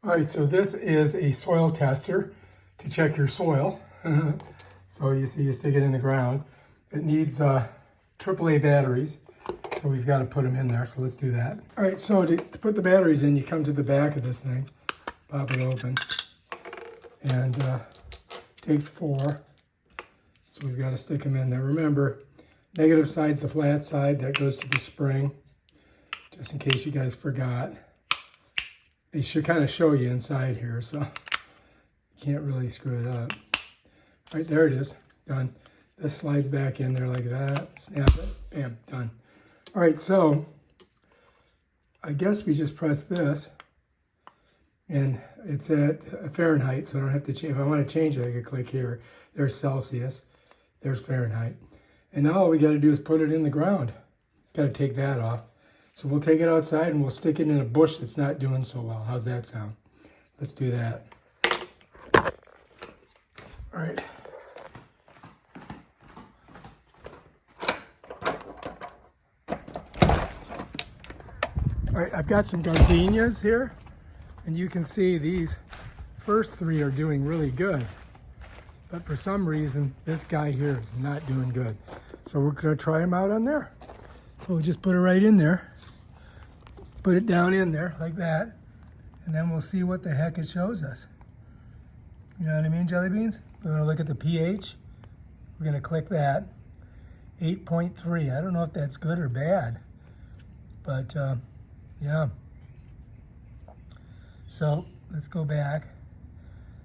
All right, so this is a soil tester to check your soil. So you see, you stick it in the ground. It needs AAA batteries, so we've got to put them in there, so let's do that. All right, so to put the batteries in, you come to the back of this thing, pop it open, and takes 4. So we've got to stick them in there. Remember, negative side's the flat side, that goes to the spring, just in case you guys forgot. They should kind of show you inside here, so you can't really screw it up. All right, there it is, done. This slides back in there like that, snap it, bam, done. All right, so I guess we just press this, and it's at Fahrenheit, so I don't have to change. If I want to change it, I can click here. There's Celsius, there's Fahrenheit. And now all we got to do is put it in the ground. Got to take that off. So we'll take it outside and we'll stick it in a bush that's not doing so well. How's that sound? Let's do that. All right. All right, I've got some gardenias here, and you can see these first 3 are doing really good. But for some reason, this guy here is not doing good. So we're gonna try him out on there. So we'll just put it right in there. Put it down in there like that, and then we'll see what the heck it shows us. You know what I mean, jelly beans? We're gonna look at the pH. We're gonna click that. 8.3. I don't know if that's good or bad, but yeah. So let's go back.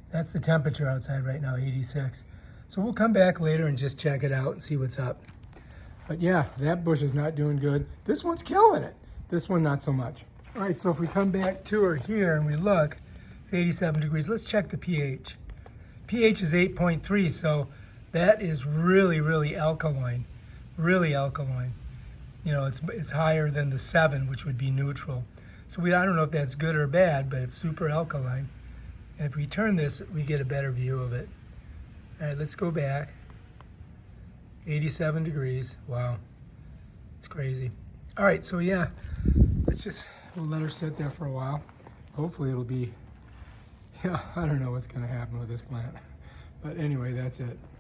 That's the temperature outside right now, 86. So we'll come back later and just check it out and see what's up. But yeah, that bush is not doing good. This one's killing it. This one, not so much. All right, so if we come back to her here and we look, it's 87 degrees. Let's check the pH. pH is 8.3, so that is really, really alkaline. Really alkaline. You know, it's higher than the 7, which would be neutral. So I don't know if that's good or bad, but it's super alkaline. And if we turn this, we get a better view of it. All right, let's go back. 87 degrees. Wow, it's crazy. All right, so yeah, we'll let her sit there for a while. Hopefully it'll be, yeah, I don't know what's gonna happen with this plant. But anyway, that's it.